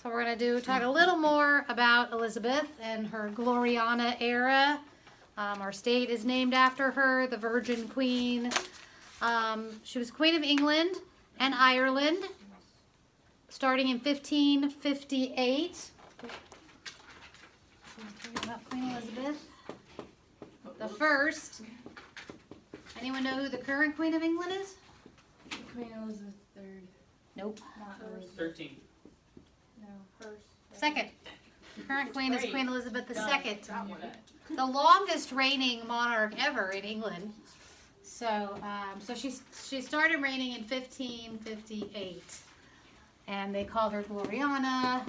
So we're going to talk a little more about Elizabeth and her Gloriana era. Our state is named after her, the Virgin Queen. She was Queen of England and Ireland, starting in 1558. About Queen Elizabeth the First. Anyone know who the current Queen of England is? Queen Elizabeth III. Nope. Not Elizabeth. 13. No, first. Second. The current queen is Queen Elizabeth II. That one. The longest reigning monarch ever in England. So, she started reigning in 1558, and they called her Gloriana,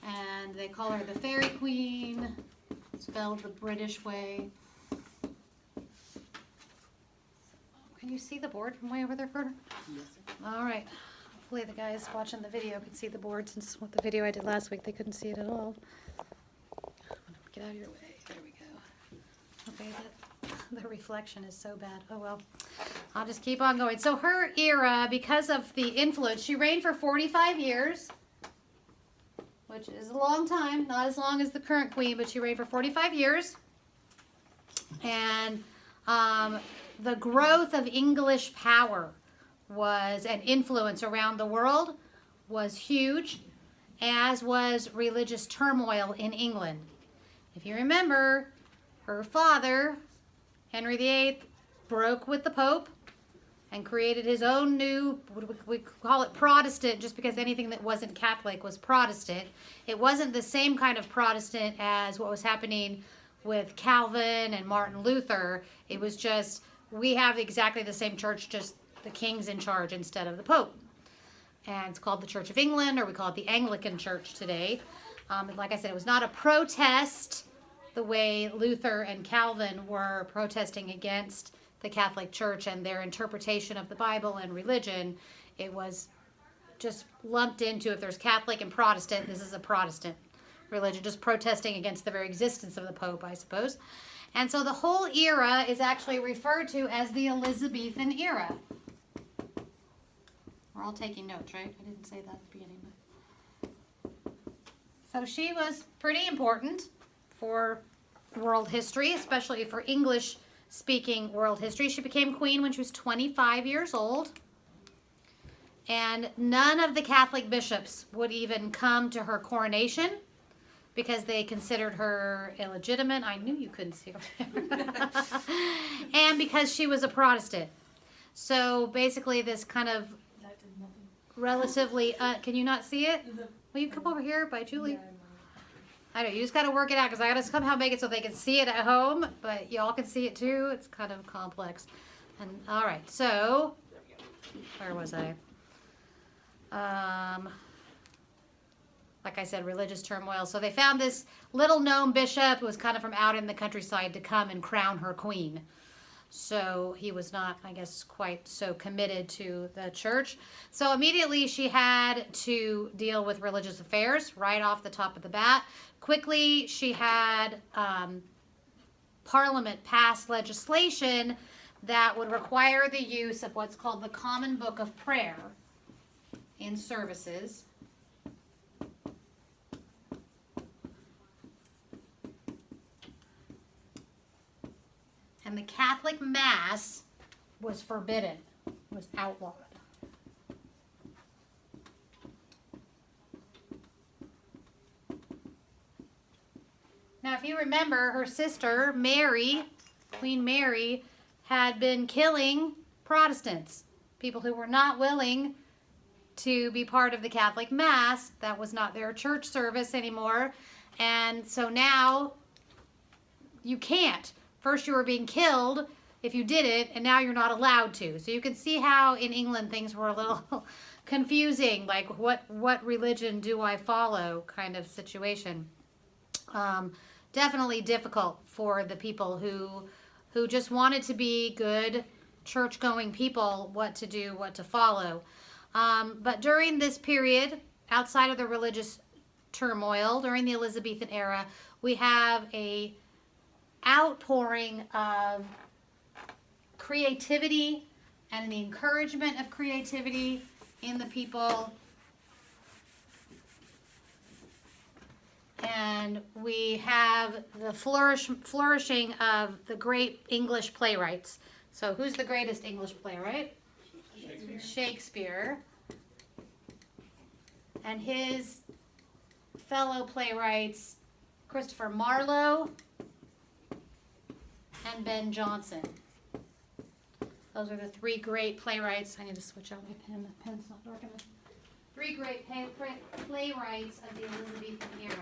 and they call her the Fairy Queen, spelled the British way. Can you see the board from way over there, Carter? Yes. All right. Hopefully the guys watching the video can see the board, since with the video I did last week, they couldn't see it at all. Get out of your way. There we go. Okay, the reflection is so bad. Oh, well. I'll just keep on going. So her era, because of the influence, she reigned for 45 years, which is a long time. Not as long as the current queen, but she reigned for 45 years. And the growth of English power was an influence around the world was huge, as was religious turmoil in England. If you remember, her father, Henry VIII, broke with the Pope and created his own new, we call it Protestant, just because anything that wasn't Catholic was Protestant. It wasn't the same kind of Protestant as what was happening with Calvin and Martin Luther. It was just, we have exactly the same church, just the king's in charge instead of the Pope. And it's called the Church of England, or we call it the Anglican Church today. Like I said, it was not a protest the way Luther and Calvin were protesting against the Catholic Church and their interpretation of the Bible and religion. It was just lumped into, if there's Catholic and Protestant, this is a Protestant religion, just protesting against the very existence of the Pope, I suppose. And so the whole era is actually referred to as the Elizabethan era. We're all taking notes, right? I didn't say that at the beginning. So she was pretty important for world history, especially for English-speaking world history. She became queen when she was 25 years old. And none of the Catholic bishops would even come to her coronation, because they considered her illegitimate. I knew you couldn't see her. And because she was a Protestant. So basically this kind of relatively, can you not see it? Will you come over here by Julie? I know, you just got to work it out, because I got to somehow make it so they can see it at home, but y'all can see it too. It's kind of complex. And all right, so where was I? Like I said, religious turmoil. So they found this little known bishop who was kind of from out in the countryside to come and crown her queen. So he was not, I guess, quite so committed to the church. So immediately she had to deal with religious affairs right off the top of the bat. Quickly, she had Parliament pass legislation that would require the use of what's called the Common Book of Prayer in services. And the Catholic Mass was forbidden, was outlawed. Now, if you remember, her sister, Mary, Queen Mary, had been killing Protestants, people who were not willing to be part of the Catholic Mass. That was not their church service anymore. And so now you can't. First you were being killed if you did it, and now you're not allowed to. So you can see how in England things were a little confusing, like what religion do I follow kind of situation. Definitely difficult for the people who just wanted to be good church-going people, what to do, what to follow. But during this period, outside of the religious turmoil, during the Elizabethan era, we have a outpouring of creativity and the encouragement of creativity in the people. And we have the flourishing of the great English playwrights. So who's the greatest English playwright? Shakespeare. And his fellow playwrights, Christopher Marlowe and Ben Jonson. Those are the three great playwrights. I need to switch out my pen. The pen's not dark enough. Three great playwrights of the Elizabethan era.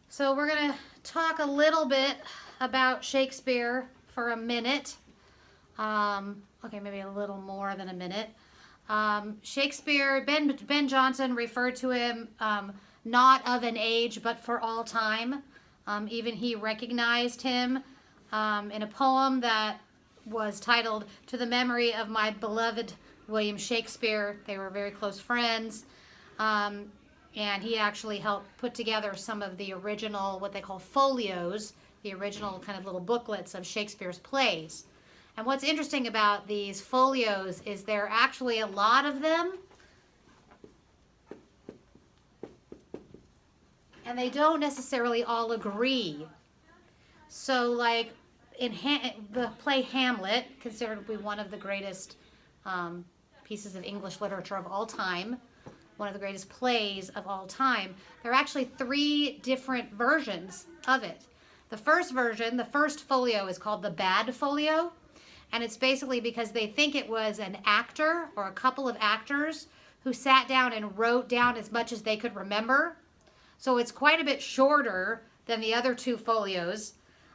So we're going to talk a little bit about Shakespeare for a minute. Okay, maybe a little more than a minute. Shakespeare, Ben Jonson referred to him not of an age, but for all time. Even he recognized him in a poem that was titled "To the Memory of My Beloved William Shakespeare." They were very close friends. And he actually helped put together some of the original, what they call folios, the original kind of little booklets of Shakespeare's plays. And what's interesting about these folios is there are actually a lot of them, and they don't necessarily all agree. So like in the play Hamlet, considered to be one of the greatest pieces of English literature of all time, one of the greatest plays of all time, there are actually three different versions of it. The first version, the first folio, is called the Bad Folio, and it's basically because they think it was an actor or a couple of actors who sat down and wrote down as much as they could remember. So it's quite a bit shorter than the other two folios,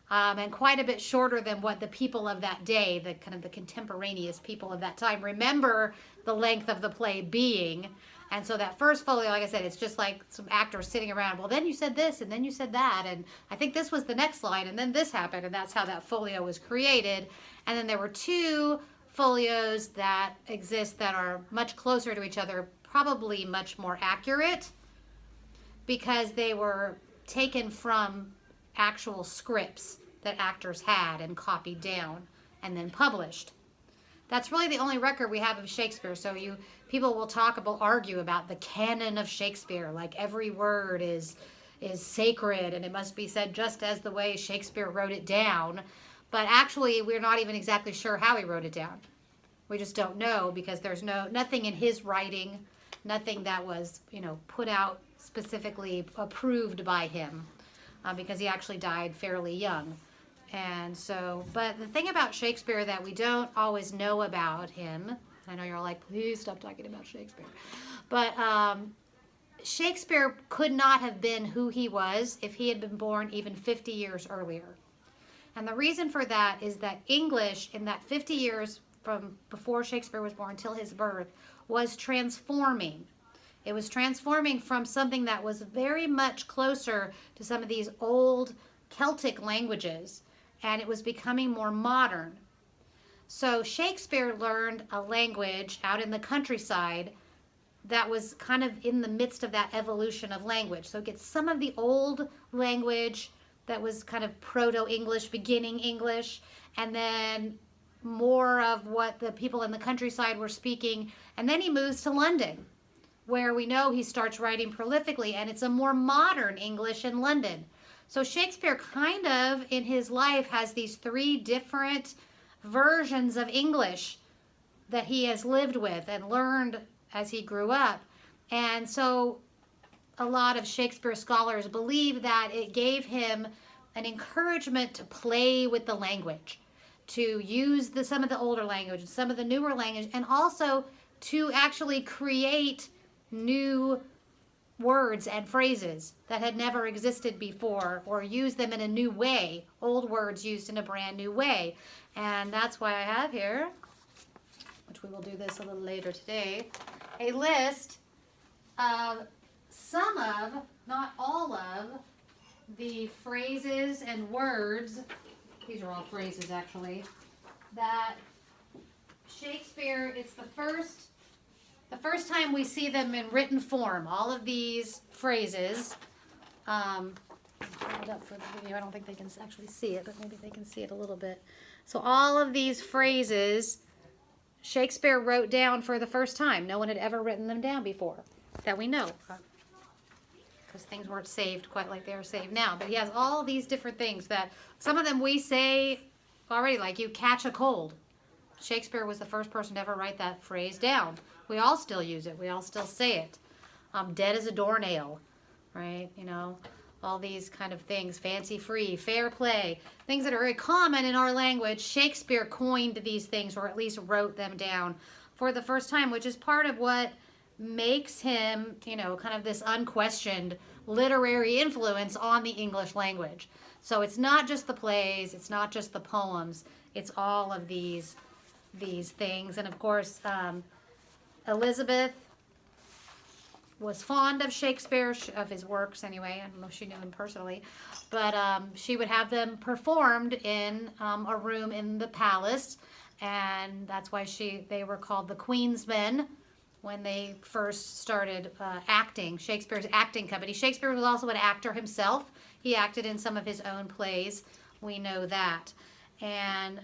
and quite a bit shorter than what the people of that day, the kind of the contemporaneous people of that time, remember the length of the play being. And so that first folio, like I said, it's just like some actors sitting around. Well, then you said this, and then you said that, and I think this was the next line, and then this happened, and that's how that folio was created. And then there were two folios that exist that are much closer to each other, probably much more accurate, because they were taken from actual scripts that actors had and copied down and then published. That's really the only record we have of Shakespeare. So people will argue about the canon of Shakespeare, like every word is sacred and it must be said just as the way Shakespeare wrote it down. But actually, we're not even exactly sure how he wrote it down. We just don't know because there's nothing in his writing, nothing that was put out specifically approved by him, because he actually died fairly young. And so, but the thing about Shakespeare that we don't always know about him, I know you're all like, please stop talking about Shakespeare, but Shakespeare could not have been who he was if he had been born even 50 years earlier. And the reason for that is that English in that 50 years from before Shakespeare was born till his birth was transforming. It was transforming from something that was very much closer to some of these old Celtic languages, and it was becoming more modern. So Shakespeare learned a language out in the countryside that was kind of in the midst of that evolution of language. So it gets some of the old language that was kind of Proto-English, beginning English, and then more of what the people in the countryside were speaking. And then he moves to London, where we know he starts writing prolifically, and it's a more modern English in London. So Shakespeare kind of, in his life, has these three different versions of English that he has lived with and learned as he grew up. And so a lot of Shakespeare scholars believe that it gave him an encouragement to play with the language, to use some of the older language and some of the newer language, and also to actually create new words and phrases that had never existed before, or use them in a new way, old words used in a brand new way. And that's why I have here, which we will do this a little later today, a list of some of, not all of, the phrases and words, these are all phrases actually, that Shakespeare, it's the first time we see them in written form. All of these phrases, hold up for the video, I don't think they can actually see it, but maybe they can see it a little bit. So all of these phrases Shakespeare wrote down for the first time. No one had ever written them down before that we know, because things weren't saved quite like they are saved now. But he has all these different things that some of them we say already, like you catch a cold. Shakespeare was the first person to ever write that phrase down. We all still use it. We all still say it. Dead as a doornail, right? You know, all these kind of things. Fancy free, fair play, things that are very common in our language. Shakespeare coined these things, or at least wrote them down for the first time, which is part of what makes him, you know, kind of this unquestioned literary influence on the English language. So it's not just the plays, it's not just the poems, it's all of these things. And of course, Elizabeth was fond of Shakespeare, of his works anyway. I don't know if she knew him personally, but she would have them performed in a room in the palace, and that's why they were called the Queen's Men when they first started acting, Shakespeare's acting company. Shakespeare was also an actor himself. He acted in some of his own plays. We know that. And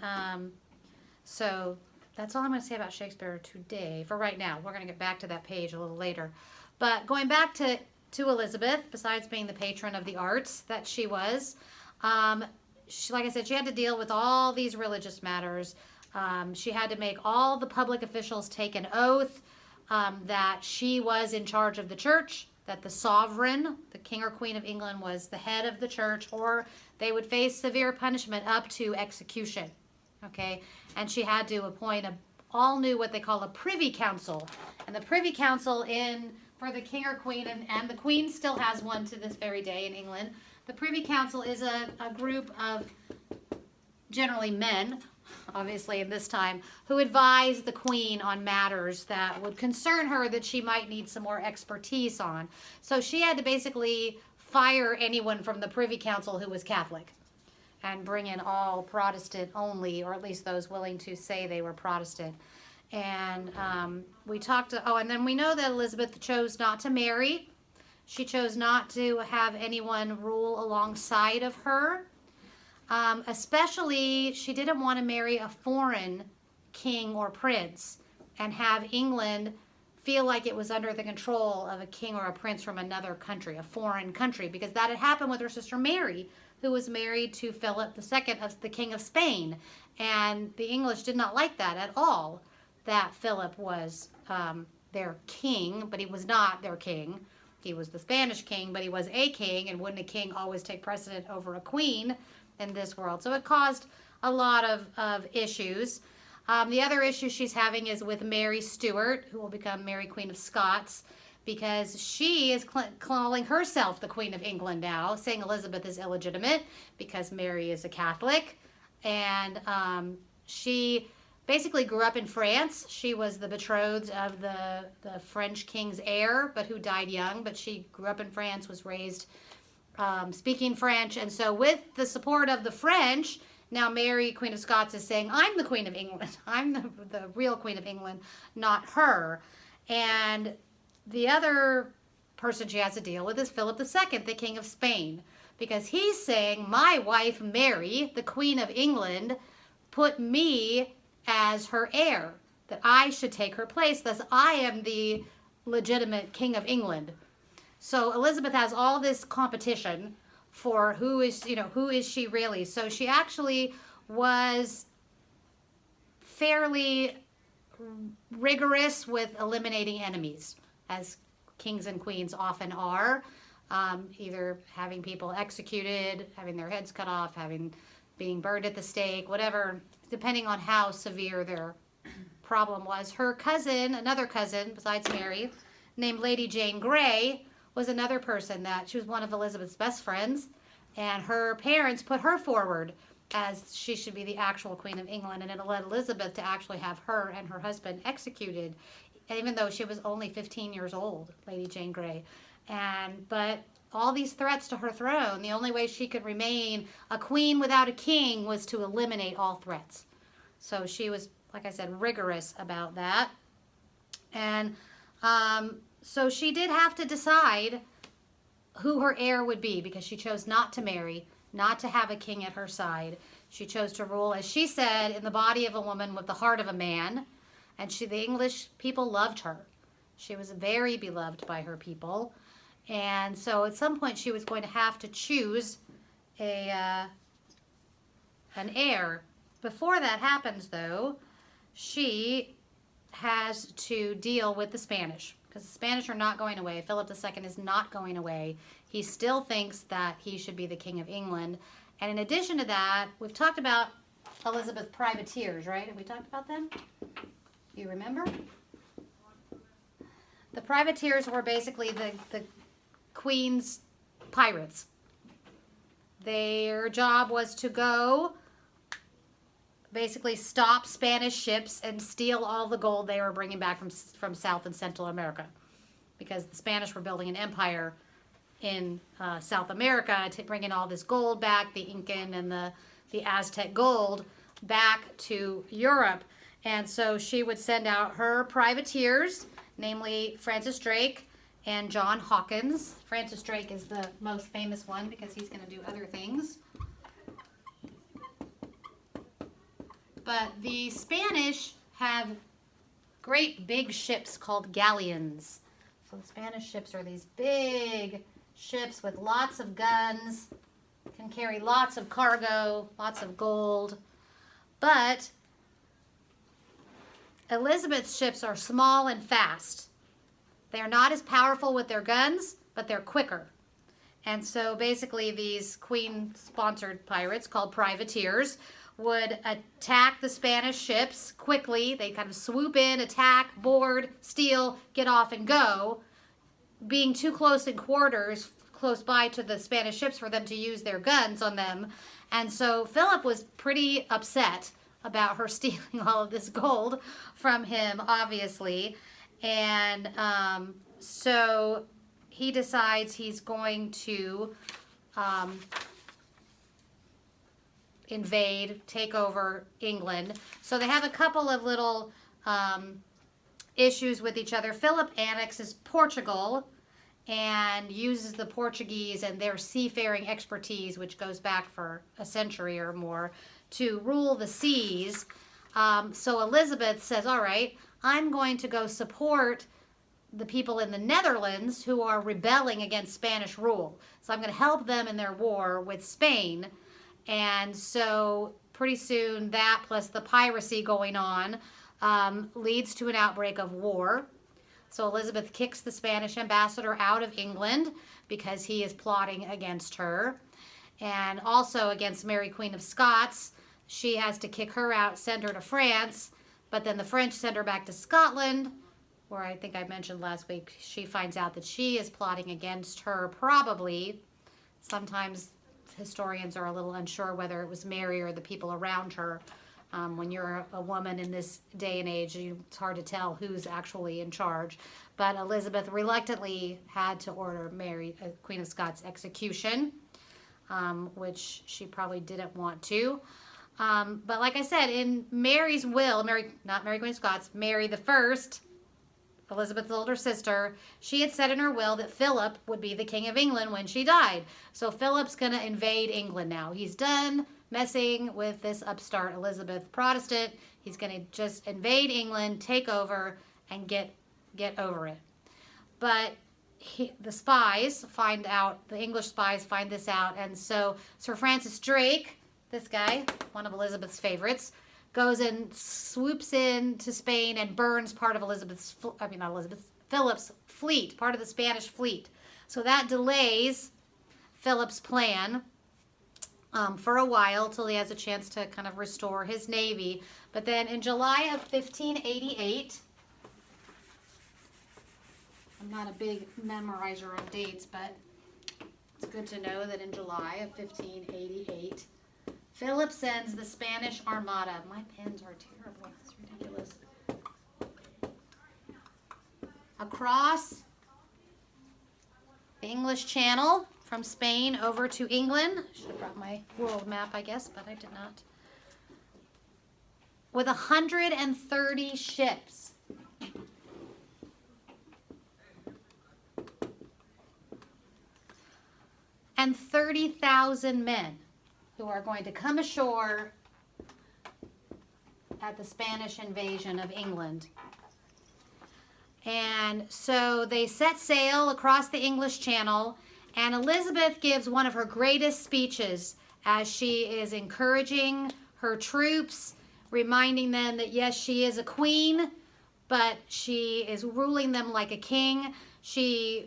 so that's all I'm going to say about Shakespeare today for right now. We're going to get back to that page a little later. But going back to Elizabeth, besides being the patron of the arts that she was, like I said, she had to deal with all these religious matters. She had to make all the public officials take an oath that she was in charge of the church, that the sovereign, the king or queen of England, was the head of the church, or they would face severe punishment up to execution. Okay, and she had to appoint all knew what they call a privy council, and the privy council for the king or queen, and the queen still has one to this very day in England. The privy council is a group of generally men, obviously in this time, who advise the queen on matters that would concern her that she might need some more expertise on. So she had to basically fire anyone from the privy council who was Catholic and bring in all Protestant only, or at least those willing to say they were Protestant. And we talked, and then we know that Elizabeth chose not to marry. She chose not to have anyone rule alongside of her. Especially, she didn't want to marry a foreign king or prince and have England feel like it was under the control of a king or a prince from another country, a foreign country, because that had happened with her sister Mary, who was married to Philip II, the King of Spain. And the English did not like that at all, that Philip was their king, but he was not their king. He was the Spanish king, but he was a king, and wouldn't a king always take precedent over a queen in this world? So it caused a lot of issues. The other issue she's having is with Mary Stuart, who will become Mary Queen of Scots, because she is calling herself the Queen of England now, saying Elizabeth is illegitimate because Mary is a Catholic. And she basically grew up in France. She was the betrothed of the French king's heir, but who died young. But she grew up in France, was raised speaking French. And so with the support of the French, now Mary, Queen of Scots, is saying, I'm the Queen of England. I'm the real Queen of England, not her. And the other person she has to deal with is Philip II, the King of Spain, because he's saying, my wife Mary, the Queen of England, put me as her heir, that I should take her place, thus I am the legitimate King of England. So Elizabeth has all this competition for who is she really. So she actually was fairly rigorous with eliminating enemies, as kings and queens often are, either having people executed, having their heads cut off, being burned at the stake, whatever, depending on how severe their problem was. Her cousin, another cousin besides Mary, named Lady Jane Grey, was another person that she was one of Elizabeth's best friends, and her parents put her forward as she should be the actual Queen of England, and it led Elizabeth to actually have her and her husband executed, even though she was only 15 years old, Lady Jane Grey. But all these threats to her throne, the only way she could remain a queen without a king was to eliminate all threats. So she was, like I said, rigorous about that. And so she did have to decide who her heir would be, because she chose not to marry, not to have a king at her side. She chose to rule, as she said, in the body of a woman with the heart of a man. And the English people loved her. She was very beloved by her people. And so at some point she was going to have to choose an heir. Before that happens, though, she has to deal with the Spanish, because the Spanish are not going away. Philip II is not going away. He still thinks that he should be the King of England. And in addition to that, we've talked about Elizabeth's privateers, right? Have we talked about them? You remember? The privateers were basically the Queen's pirates. Their job was to go basically stop Spanish ships and steal all the gold they were bringing back from South and Central America, because the Spanish were building an empire in South America to bring in all this gold back, the Incan and the Aztec gold back to Europe. And so she would send out her privateers, namely Francis Drake and John Hawkins. Francis Drake is the most famous one because he's going to do other things. But the Spanish have great big ships called galleons. So the Spanish ships are these big ships with lots of guns, can carry lots of cargo, lots of gold. But Elizabeth's ships are small and fast. They're not as powerful with their guns, but they're quicker. And so basically these Queen-sponsored pirates called privateers would attack the Spanish ships quickly. They kind of swoop in, attack, board, steal, get off and go, being too close in quarters, close by to the Spanish ships for them to use their guns on them. And so Philip was pretty upset about her stealing all of this gold from him, obviously. And so he decides he's going to invade, take over England. So they have a couple of little issues with each other. Philip annexes Portugal and uses the Portuguese and their seafaring expertise, which goes back for a century or more, to rule the seas. So Elizabeth says, all right, I'm going to go support the people in the Netherlands who are rebelling against Spanish rule. So I'm going to help them in their war with Spain. And so pretty soon that, plus the piracy going on, leads to an outbreak of war. So Elizabeth kicks the Spanish ambassador out of England because he is plotting against her. And also against Mary, Queen of Scots. She has to kick her out, send her to France. But then the French send her back to Scotland, where I think I mentioned last week, she finds out that she is plotting against her, probably. Sometimes historians are a little unsure whether it was Mary or the people around her. When you're a woman in this day and age, it's hard to tell who's actually in charge. But Elizabeth reluctantly had to order Mary, Queen of Scots' execution, which she probably didn't want to. But like I said, in Mary's will, not Mary Queen of Scots, Mary the First, Elizabeth's older sister, she had said in her will that Philip would be the King of England when she died. So Philip's going to invade England now. He's done messing with this upstart Elizabeth Protestant. He's going to just invade England, take over, and get over it. But the spies find out, the English spies find this out, and so Sir Francis Drake, this guy, one of Elizabeth's favorites, goes and swoops in to Spain and burns part of Philip's fleet, part of the Spanish fleet. So that delays Philip's plan for a while till he has a chance to kind of restore his navy. But then in July of 1588, I'm not a big memorizer of dates, but it's good to know that in July of 1588, Philip sends the Spanish Armada. My pens are terrible. It's ridiculous. Across the English Channel from Spain over to England. I should have brought my world map, I guess, but I did not. With 130 ships. And 30,000 men who are going to come ashore at the Spanish invasion of England. And so they set sail across the English Channel, and Elizabeth gives one of her greatest speeches as she is encouraging her troops, reminding them that yes, she is a queen, but she is ruling them like a king.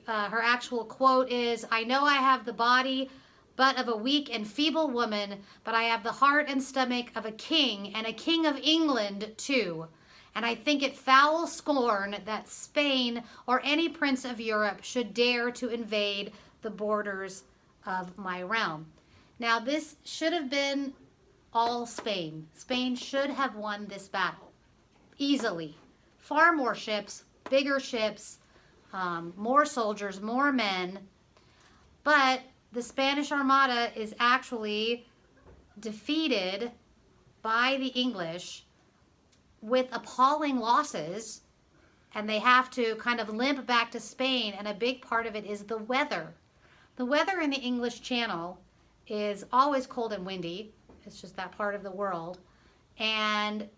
Her actual quote is, "I know I have the body but of a weak and feeble woman, but I have the heart and stomach of a king, and a king of England too. And I think it foul scorn that Spain or any prince of Europe should dare to invade the borders of my realm." Now, this should have been all Spain. Spain should have won this battle easily. Far more ships, bigger ships, more soldiers, more men. But the Spanish Armada is actually defeated by the English with appalling losses, and they have to kind of limp back to Spain, and a big part of it is the weather. The weather in the English Channel is always cold and windy. It's just that part of the world. And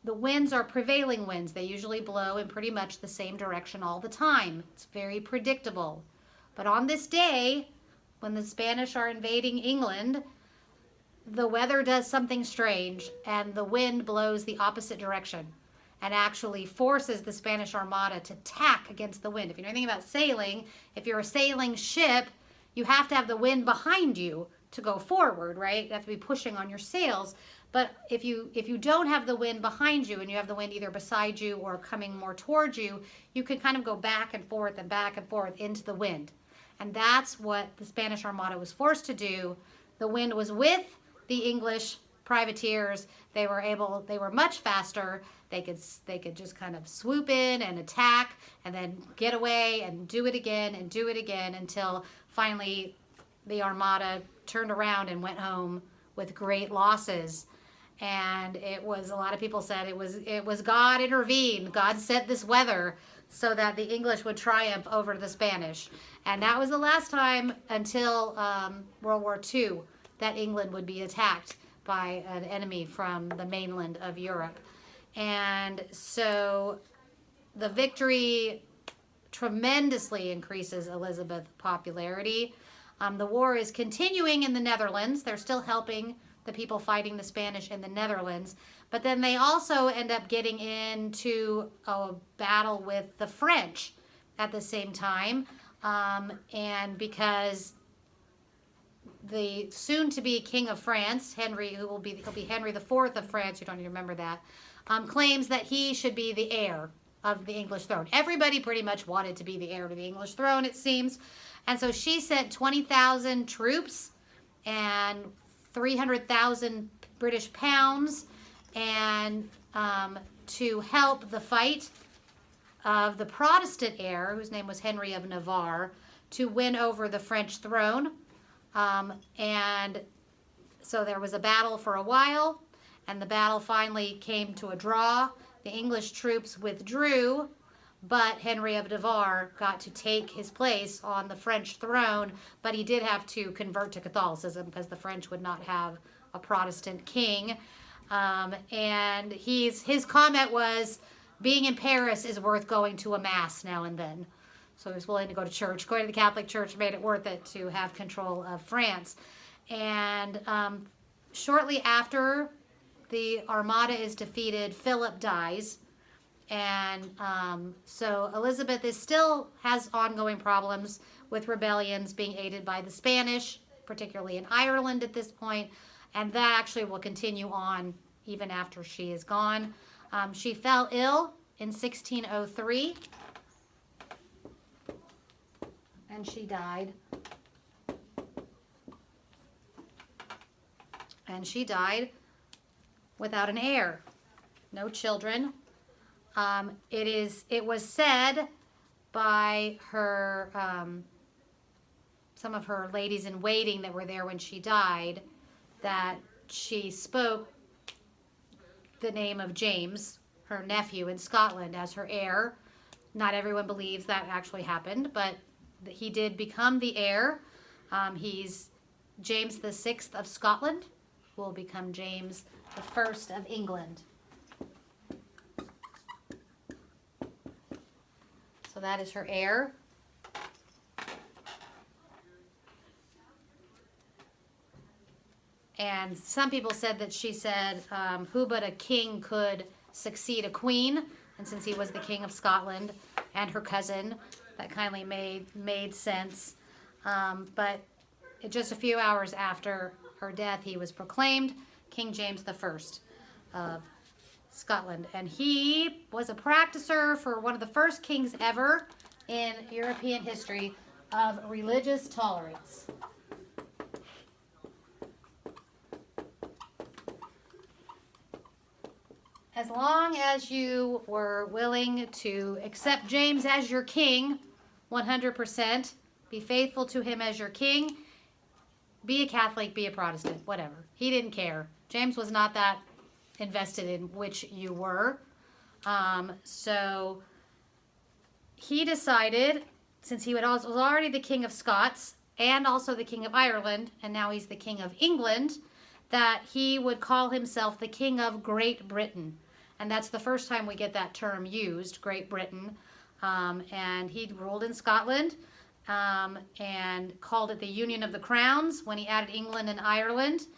the winds are prevailing winds. They usually blow in pretty much the same direction all the time. It's very predictable. But on this day, when the Spanish are invading England, the weather does something strange, and the wind blows the opposite direction and actually forces the Spanish Armada to tack against the wind. If you know anything about sailing, if you're a sailing ship, you have to have the wind behind you to go forward, right? You have to be pushing on your sails. But if you don't have the wind behind you and you have the wind either beside you or coming more towards you, you can kind of go back and forth into the wind. And that's what the Spanish Armada was forced to do. The wind was with the English privateers. They were much faster. They could just kind of swoop in and attack and then get away and do it again until finally the Armada turned around and went home with great losses. And a lot of people said it was God intervened. God set this weather so that the English would triumph over the Spanish. And that was the last time until World War II that England would be attacked by an enemy from the mainland of Europe. And so the victory tremendously increases Elizabeth's popularity. The war is continuing in the Netherlands. They're still helping the people fighting the Spanish in the Netherlands. But then they also end up getting into a battle with the French at the same time. And because the soon-to-be King of France, Henry, he'll be Henry IV of France, you don't need to remember that, claims that he should be the heir of the English throne. Everybody pretty much wanted to be the heir to the English throne, it seems. And so she sent 20,000 troops and 300,000 British pounds and to help the fight of the Protestant heir, whose name was Henry of Navarre, to win over the French throne. And so there was a battle for a while, and the battle finally came to a draw. The English troops withdrew, but Henry of Navarre got to take his place on the French throne, but he did have to convert to Catholicism because the French would not have a Protestant king. And his comment was, being in Paris is worth going to a mass now and then. So he was willing to go to church. Going to the Catholic Church made it worth it to have control of France. And shortly after the Armada is defeated, Philip dies. And so Elizabeth still has ongoing problems with rebellions being aided by the Spanish, particularly in Ireland at this point. And that actually will continue on even after she is gone. She fell ill in 1603. And she died. And she died without an heir. No children. It was said by her, some of her ladies in waiting that were there when she died, that she spoke the name of James, her nephew in Scotland, as her heir. Not everyone believes that actually happened, but he did become the heir. He's James VI of Scotland, who will become James the First of England. So that is her heir. And some people said that she said, who but a king could succeed a queen? And since he was the King of Scotland and her cousin, that kindly made sense. But just a few hours after her death, he was proclaimed King James I of Scotland. And he was a practicer for one of the first kings ever in European history of religious tolerance. As long as you were willing to accept James as your king, 100%, be faithful to him as your king, be a Catholic, be a Protestant, whatever. He didn't care. James was not that invested in which you were. So he decided, since he was already the King of Scots and also the King of Ireland, and now he's the King of England, that he would call himself the King of Great Britain. And that's the first time we get that term used, Great Britain. And he ruled in Scotland and called it the Union of the Crowns when he added England and Ireland.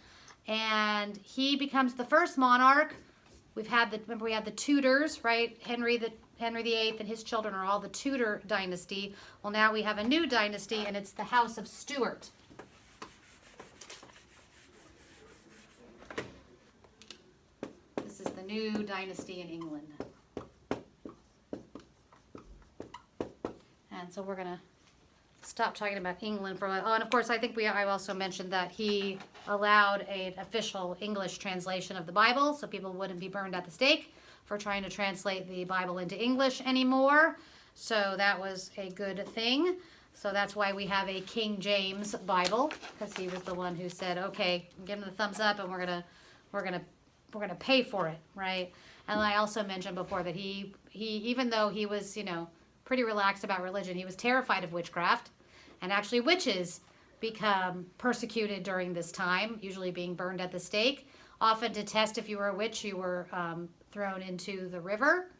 And he becomes the first monarch. Remember we had the Tudors, right? Henry VIII and his children are all the Tudor dynasty. Well, now we have a new dynasty, and it's the House of Stuart. This is the new dynasty in England. And so we're going to stop talking about England for a while. Oh, and of course, I think I also mentioned that he allowed an official English translation of the Bible, so people wouldn't be burned at the stake for trying to translate the Bible into English anymore. So that was a good thing. So that's why we have a King James Bible, because he was the one who said, "Okay, give him the thumbs up, and we're gonna pay for it," right? And I also mentioned before that he even though he was pretty relaxed about religion, he was terrified of witchcraft, and actually witches become persecuted during this time, usually being burned at the stake. Often to test if you were a witch, you were thrown into the river.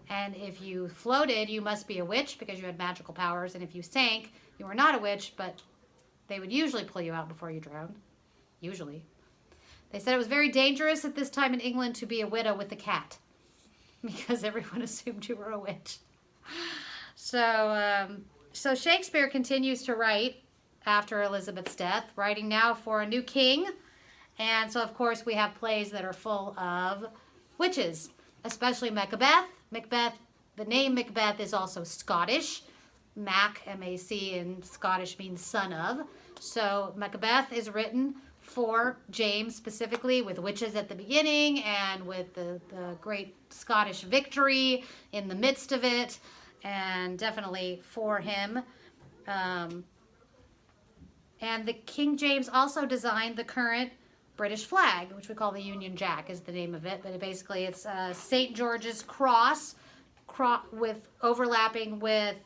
And if you floated, you must be a witch because you had magical powers. And if you sank, you were not a witch, but they would usually pull you out before you drowned. Usually. They said it was very dangerous at this time in England to be a widow with a cat because everyone assumed you were a witch. So Shakespeare continues to write after Elizabeth's death, writing now for a new king. And so, of course, we have plays that are full of witches, especially Macbeth. The name Macbeth is also Scottish. Mac, M-A-C, in Scottish means son of. So Macbeth is written for James specifically, with witches at the beginning and with the great Scottish victory in the midst of it, and definitely for him. And the King James also designed the current British flag, which we call the Union Jack is the name of it, but it's St. George's Cross with overlapping with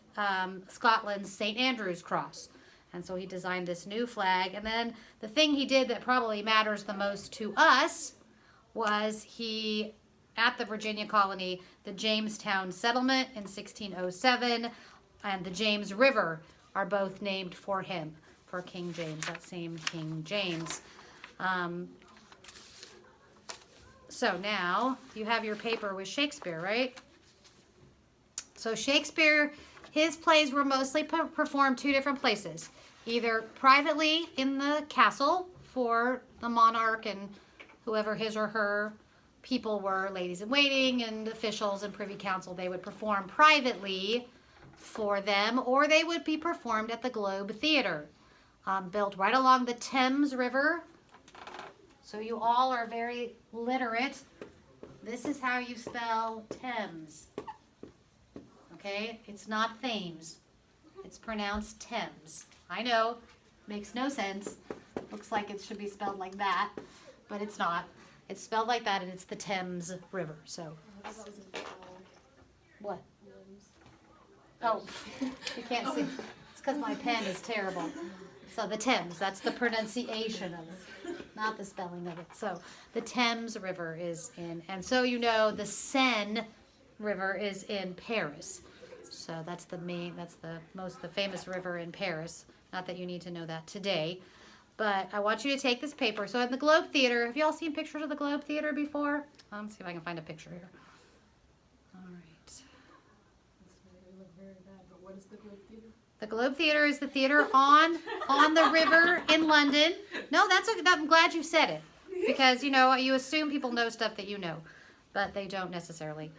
Scotland's St. Andrew's Cross. And so he designed this new flag. And then the thing he did that probably matters the most to us was at the Virginia colony, the Jamestown settlement in 1607 and the James River are both named for him, for King James, that same King James. So now you have your paper with Shakespeare, right? So Shakespeare, his plays were mostly performed two different places. Either privately in the castle for the monarch and whoever his or her people were, ladies in waiting and officials and privy council, they would perform privately for them, or they would be performed at the Globe Theater, built right along the Thames River. So you all are very literate. This is how you spell Thames. Okay, it's not Thames. It's pronounced Thames. I know, makes no sense. Looks like it should be spelled like that, but it's not. It's spelled like that, and it's the Thames River. So, what? Oh, you can't see. It's because my pen is terrible. So the Thames, that's the pronunciation of it, not the spelling of it. So the Thames River is in, and so you know the Seine River is in Paris. So that's the famous river in Paris. Not that you need to know that today, but I want you to take this paper. So in the Globe Theater, have you all seen pictures of the Globe Theater before? Let's see if I can find a picture here. All right. This may look very bad, but what is the Globe Theater? The Globe Theater is the theater on the river in London. No, that's okay. I'm glad you said it because you assume people know stuff that you know, but they don't necessarily.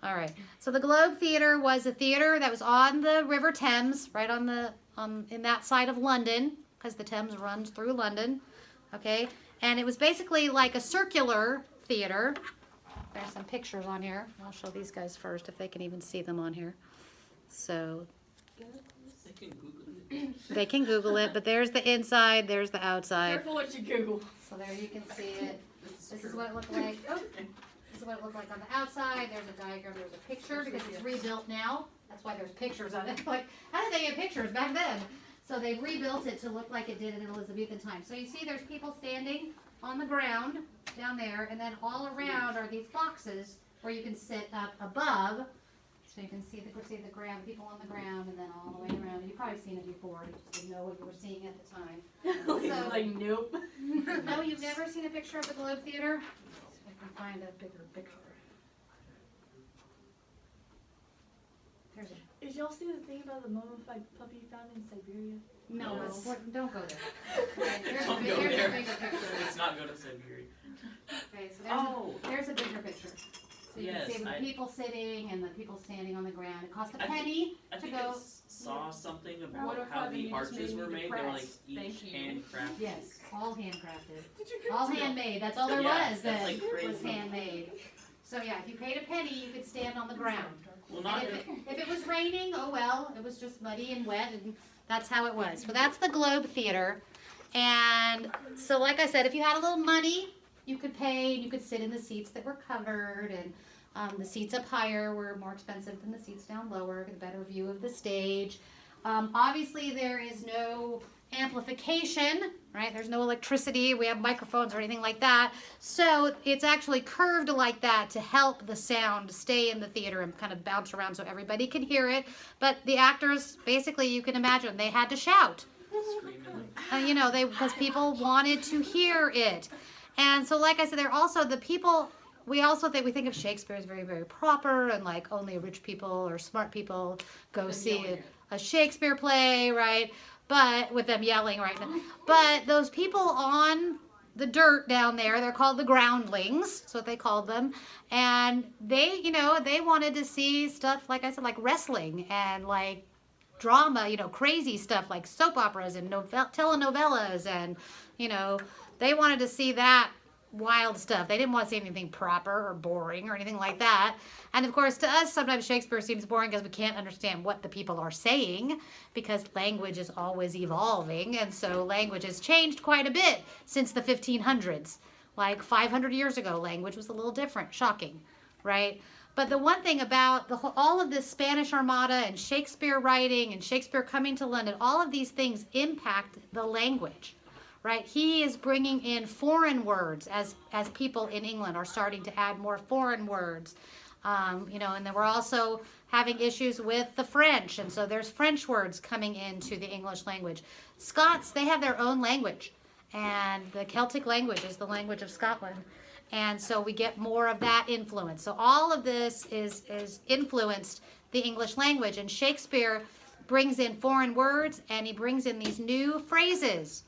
All right. So the Globe Theater was a theater that was on the River Thames, right in that side of London, because the Thames runs through London. Okay, and it was basically like a circular theater. There's some pictures on here. I'll show these guys first if they can even see them on here. So. They can Google it. They can Google it, but there's the inside, there's the outside. Careful what you Google. So there you can see it. This is what it looked like. Oh, this is what it looked like on the outside. There's a diagram, there's a picture because it's rebuilt now. That's why there's pictures on it. Like, how did they get pictures back then? So they've rebuilt it to look like it did in Elizabethan times. So you see there's people standing on the ground down there, and then all around are these boxes where you can sit up above. So you can see the ground, people on the ground, and then all the way around. You've probably seen it before. You just didn't know what you were seeing at the time. He's like, nope. No, you've never seen a picture of the Globe Theater? So I can find a bigger picture. There's a Did y'all see the thing about the mummified puppy found in Siberia? no. No. Don't go there. Okay, there's Don't a, go there's there. a bigger picture. Let's not go to Siberia. Okay, so Oh. there's a bigger picture. So you Yes, can see the I- people sitting and the people standing on the ground. It cost a I think- penny I to think go. I saw something What about if how I the just arches made were me made. They were like depressed? each Thank you. handcrafted. Yes, all handcrafted. Did you All handmade. That's all there Yeah, was that's, that like, was crazy. handmade. So yeah, if you paid a penny, you could stand on the ground. Well, And not if it was raining, oh well, it was just muddy and wet, and that's how it was. So that's the Globe Theater. And so, like I said, if you had a little money, you could pay, and you could sit in the seats that were covered, and the seats up higher were more expensive than the seats down lower, get a better view of the stage. Obviously, there is no amplification, right? There's no electricity. We have microphones or anything like that. So it's actually curved like that to help the sound stay in the theater and kind of bounce around so everybody can hear it. But the actors, basically, you can imagine, they had to shout. screaming. Because people wanted to hear it. And so, like I said, they're also the people. We think of Shakespeare as very, very proper, and like only rich people or smart people go see a Shakespeare play, right? But with them yelling right now. But those people on the dirt down there, they're called the groundlings. That's what they called them. And they wanted to see stuff, like I said, like wrestling and like drama, crazy stuff like soap operas and telenovelas, and they wanted to see that wild stuff. They didn't want to see anything proper or boring or anything like that. And of course, to us, sometimes Shakespeare seems boring because we can't understand what the people are saying, because language is always evolving, and so language has changed quite a bit since the 1500s. Like 500 years ago, language was a little different. Shocking, right? But the one thing about all of this Spanish Armada and Shakespeare writing and Shakespeare coming to London, all of these things impact the language, right? He is bringing in foreign words as people in England are starting to add more foreign words. And then we're also having issues with the French, and so there's French words coming into the English language. Scots, they have their own language, and the Celtic language is the language of Scotland. And so we get more of that influence. So all of this is influenced the English language. And Shakespeare brings in foreign words, and he brings in these new phrases.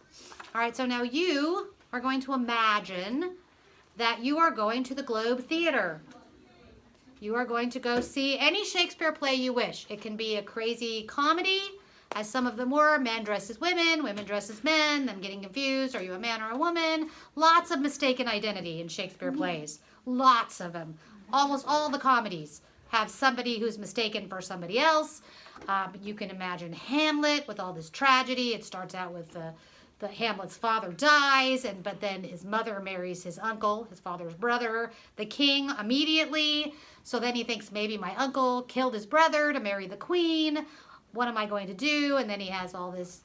All right, so now you are going to imagine that you are going to the Globe Theater. You are going to go see any Shakespeare play you wish. It can be a crazy comedy, as some of them were, men dress as women, women dress as men, them getting confused, are you a man or a woman? Lots of mistaken identity in Shakespeare plays. Lots of them. Almost all the comedies have somebody who's mistaken for somebody else. You can imagine Hamlet with all this tragedy. It starts out with the Hamlet's father dies, but then his mother marries his uncle, his father's brother, the king, immediately. So then he thinks, maybe my uncle killed his brother to marry the queen. What am I going to do? And then he has all this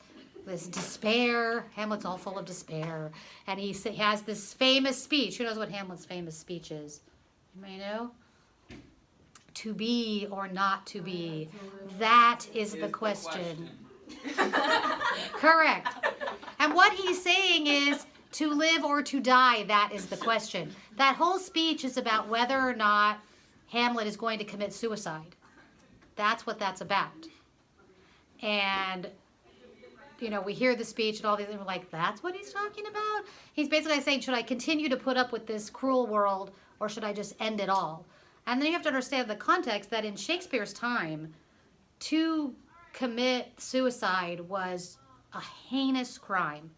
this despair. Hamlet's all full of despair. And he has this famous speech. Who knows what Hamlet's famous speech is? You may know? To be or not to be. That is the question. Correct. And what he's saying is to live or to die, that is the question. That whole speech is about whether or not Hamlet is going to commit suicide. That's what that's about. And, you know, we hear the speech and all these, and we're like, that's what he's talking about? He's basically saying, should I continue to put up with this cruel world, or should I just end it all? And then you have to understand the context that in Shakespeare's time, to commit suicide was a heinous crime.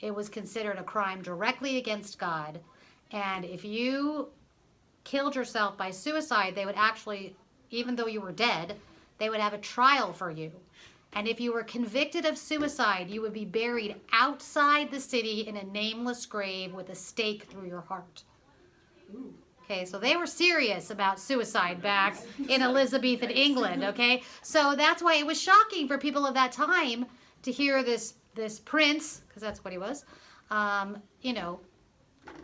It was considered a crime directly against God. And if you killed yourself by suicide, they would actually, even though you were dead, they would have a trial for you. And if you were convicted of suicide, you would be buried outside the city in a nameless grave with a stake through your heart. Okay, so they were serious about suicide back in Elizabethan England, okay? So that's why it was shocking for people of that time to hear this prince, because that's what he was, you know,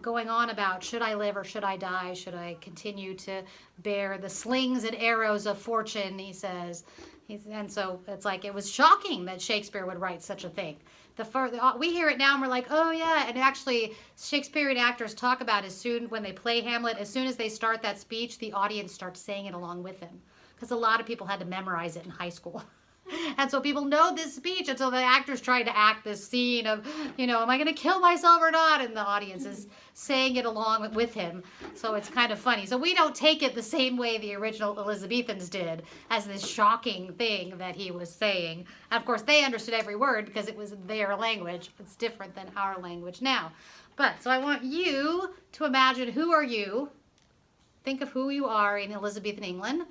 going on about, should I live or should I die? Should I continue to bear the slings and arrows of fortune, he says. And so it's like, it was shocking that Shakespeare would write such a thing. We hear it now and we're like, oh yeah, and actually Shakespearean actors talk about when they play Hamlet, as soon as they start that speech, the audience starts saying it along with him. Because a lot of people had to memorize it in high school. And so people know this speech, and so the actors trying to act this scene of, you know, am I going to kill myself or not? And the audience is saying it along with him. So it's kind of funny. So we don't take it the same way the original Elizabethans did, as this shocking thing that he was saying. And of course, they understood every word because it was their language. It's different than our language now. But, so I want you to imagine, who are you? Think of who you are in Elizabethan England.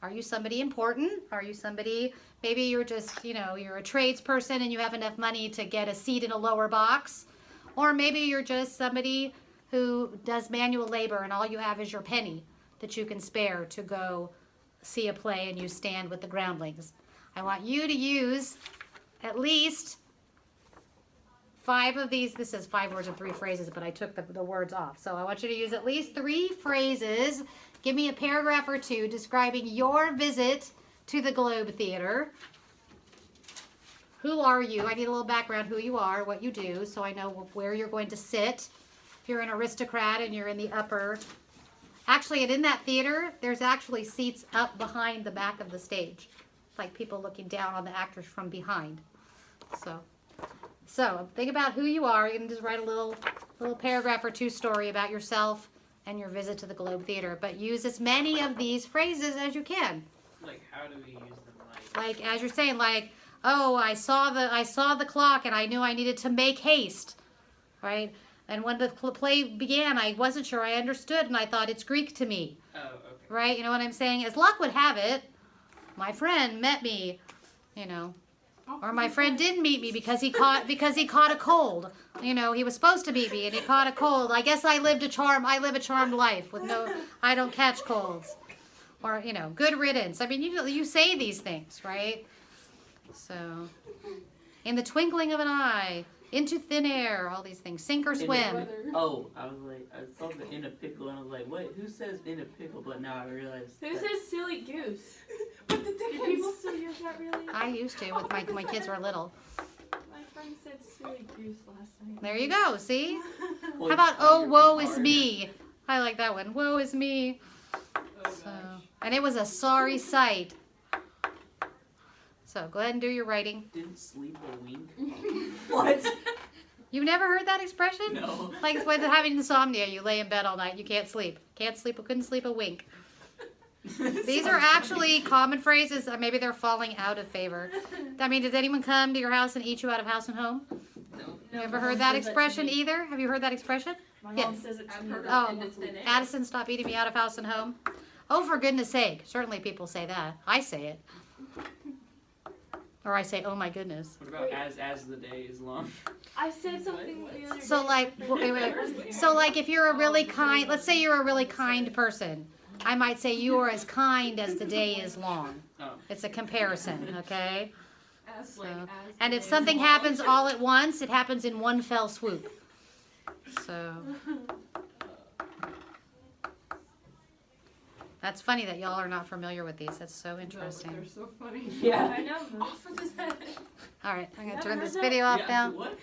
Are you somebody important? Are you somebody, maybe you're just, you know, you're a tradesperson and you have enough money to get a seat in a lower box. Or maybe you're just somebody who does manual labor and all you have is your penny that you can spare to go see a play and you stand with the groundlings. I want you to use at least 5 of these. This says 5 words and 3 phrases, but I took the words off. So I want you to use at least 3 phrases. Give me a paragraph or 2 describing your visit to the Globe Theater. Who are you? I need a little background, who you are, what you do, so I know where you're going to sit. If you're an aristocrat and you're in the upper... Actually, and in that theater, there's actually seats up behind the back of the stage. Like people looking down on the actors from behind. So think about who you are. You can just write a little paragraph or 2 story about yourself and your visit to the Globe Theater. But use as many of these phrases as you can. Like, how do we use them? Like as you're saying, like, oh, I saw the clock and I knew I needed to make haste, right? And when the play began, I wasn't sure I understood, and I thought it's Greek to me. Oh, okay. Right? You know what I'm saying? As luck would have it, my friend met me, you know, or my friend didn't meet me because he caught a cold. You know, he was supposed to meet me and he caught a cold. I guess I live a charmed life with I don't catch colds. Or, you know, good riddance. I mean, you say these things, right? So, in the twinkling of an eye, into thin air, all these things. Sink or swim. Oh, I was like, I saw the in a pickle and I was like, wait, who says in a pickle? But now I realized. Who says silly goose? What the dickens? Do people still use that really? I used to with my kids were little. My friend said silly goose last night. There you go, see? Well, How about, oh, woe is me? I like that one. Woe is me. Oh, So, and it was a sorry sight. So go ahead and do your writing. Didn't sleep a wink. What? You've never heard that expression? No. Like it's when having insomnia, you lay in bed all night, you can't sleep. Couldn't sleep a wink. These are actually common phrases. Maybe they're falling out of favor. I mean, does anyone come to your house and eat you out of house and home? No. You ever heard that expression either? Have you heard that expression? My Yeah. mom says it to me. Oh, Addison, stop eating me out of house and home. Oh, for goodness sake. Certainly people say that. I say it. Or I say, oh my goodness. What about as the day is long? I said something the other day. So like, so like if you're a really kind, let's say you're a really kind person. I might say you are as kind as the day is long. Oh. It's a comparison, okay? As So, as and the if days something evolve. happens all at once, it happens in one fell swoop. So that's funny that y'all are not familiar with these. That's so No, but interesting. they're so funny. Yeah. I know. Off with his head. All right, I'm gonna Never turn heard this that. video off Yeah, now. so what?